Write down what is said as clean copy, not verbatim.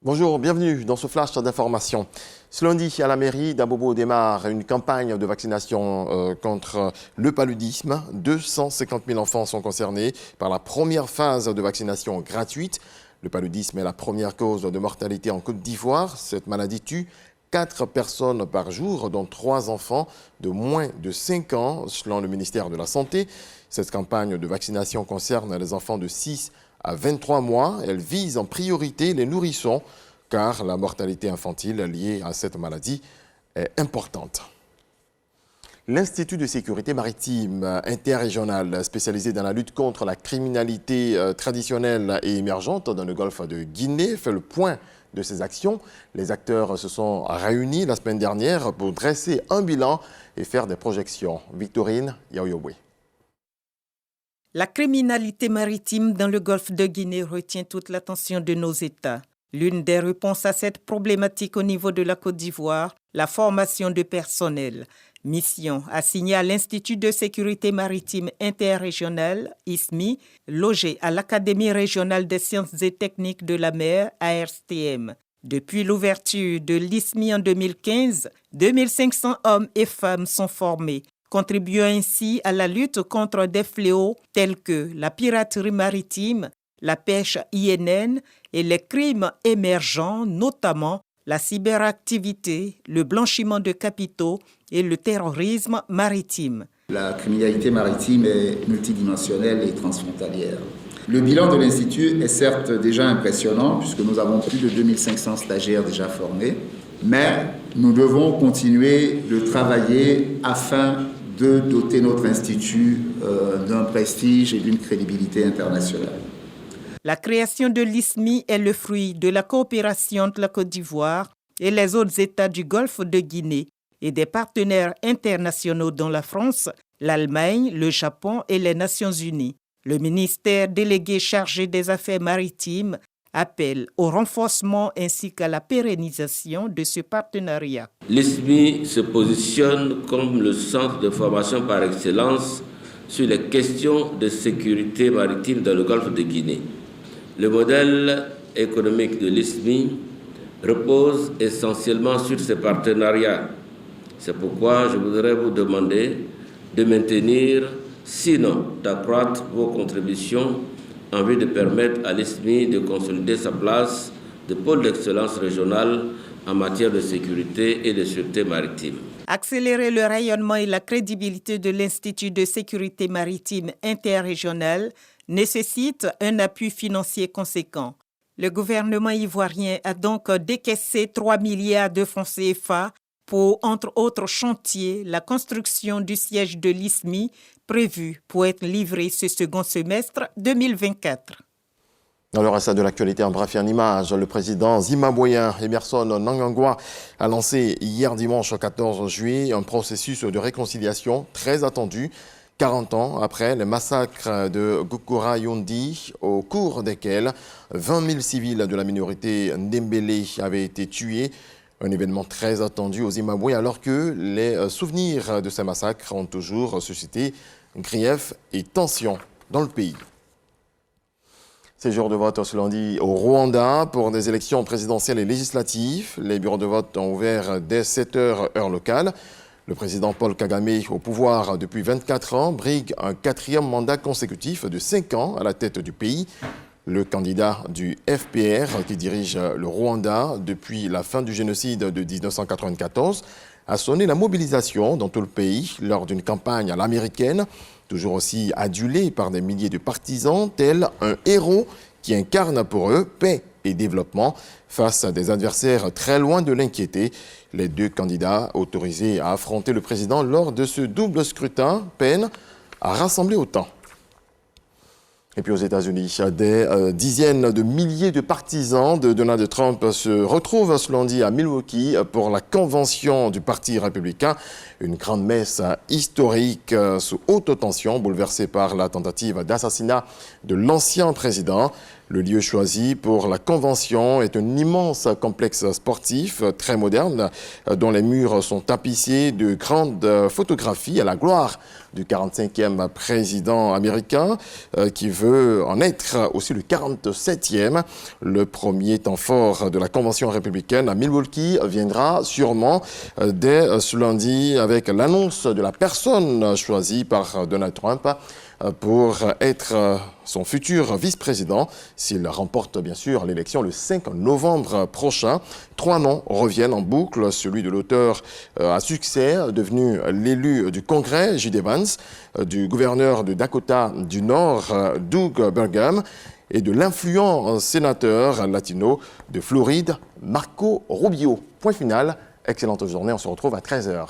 Bonjour, bienvenue dans ce flash d'information. Ce lundi, à la mairie d'Abobo démarre une campagne de vaccination contre le paludisme. 250 000 enfants sont concernés par la première phase de vaccination gratuite. Le paludisme est la première cause de mortalité en Côte d'Ivoire. Cette maladie tue 4 personnes par jour, dont 3 enfants de moins de 5 ans, selon le ministère de la Santé. Cette campagne de vaccination concerne les enfants de 6 à 23 mois. Elle vise en priorité les nourrissons, car la mortalité infantile liée à cette maladie est importante. L'Institut de sécurité maritime interrégional spécialisé dans la lutte contre la criminalité traditionnelle et émergente dans le golfe de Guinée fait le point de ses actions. Les acteurs se sont réunis la semaine dernière pour dresser un bilan et faire des projections. Victorine Yaoyobwe. La criminalité maritime dans le golfe de Guinée retient toute l'attention de nos États. L'une des réponses à cette problématique au niveau de la Côte d'Ivoire, la formation de personnel. Mission assignée à l'Institut de sécurité maritime interrégional, ISMI, logé à l'Académie régionale des sciences et techniques de la mer, ARSTM. Depuis l'ouverture de l'ISMI en 2015, 2500 hommes et femmes sont formés, contribuant ainsi à la lutte contre des fléaux tels que la piraterie maritime, la pêche INN et les crimes émergents, notamment la cyberactivité, le blanchiment de capitaux et le terrorisme maritime. La criminalité maritime est multidimensionnelle et transfrontalière. Le bilan de l'Institut est certes déjà impressionnant puisque nous avons plus de 2500 stagiaires déjà formés, mais nous devons continuer de travailler afin de doter notre institut d'un prestige et d'une crédibilité internationale. La création de l'ISMI est le fruit de la coopération entre la Côte d'Ivoire et les autres États du Golfe de Guinée et des partenaires internationaux dont la France, l'Allemagne, le Japon et les Nations Unies. Le ministère délégué chargé des Affaires maritimes appelle au renforcement ainsi qu'à la pérennisation de ce partenariat. L'ISMI se positionne comme le centre de formation par excellence sur les questions de sécurité maritime dans le golfe de Guinée. Le modèle économique de l'ISMI repose essentiellement sur ces partenariats. C'est pourquoi je voudrais vous demander de maintenir, sinon d'accroître vos contributions en vue de permettre à l'ISMI de consolider sa place de pôle d'excellence régionale en matière de sécurité et de sûreté maritime. Accélérer le rayonnement et la crédibilité de l'Institut de sécurité maritime interrégional nécessite un appui financier conséquent. Le gouvernement ivoirien a donc décaissé 3 milliards de francs CFA pour, entre autres chantiers, la construction du siège de l'ISMI prévu pour être livré ce second semestre 2024. Dans le reste de l'actualité, en bref et en image, le président zimbabwéen Emmerson Mnangagwa a lancé hier dimanche 14 juillet un processus de réconciliation très attendu, 40 ans après les massacres de Gukurahundi, au cours desquels 20 000 civils de la minorité Ndembele avaient été tués. Un événement très attendu au Zimbabwe alors que les souvenirs de ces massacres ont toujours suscité grief et tension dans le pays. C'est jour de vote ce lundi au Rwanda pour des élections présidentielles et législatives. Les bureaux de vote ont ouvert dès 7 h heure locale. Le président Paul Kagame, au pouvoir depuis 24 ans, brigue un 4e mandat consécutif de 5 ans à la tête du pays. Le candidat du FPR, qui dirige le Rwanda depuis la fin du génocide de 1994, a sonné la mobilisation dans tout le pays lors d'une campagne à l'américaine, toujours aussi adulée par des milliers de partisans, tel un héros qui incarne pour eux paix et développement face à des adversaires très loin de l'inquiéter. Les 2 candidats autorisés à affronter le président lors de ce double scrutin peinent à rassembler autant. Et puis aux États-Unis, des dizaines de milliers de partisans de Donald Trump se retrouvent ce lundi à Milwaukee pour la convention du Parti républicain. Une grande messe historique sous haute tension, bouleversée par la tentative d'assassinat de l'ancien président. Le lieu choisi pour la convention est un immense complexe sportif très moderne dont les murs sont tapissés de grandes photographies à la gloire du 45e président américain qui veut en être aussi le 47e. Le premier temps fort de la convention républicaine à Milwaukee viendra sûrement dès ce lundi avec l'annonce de la personne choisie par Donald Trump pour être son futur vice-président s'il remporte bien sûr l'élection le 5 novembre prochain. 3 noms reviennent en boucle, celui de l'auteur à succès devenu l'élu du Congrès, J.D. Vance, du gouverneur de Dakota du Nord, Doug Burgum, et de l'influent sénateur latino de Floride, Marco Rubio. Point final, excellente journée, on se retrouve à 13h.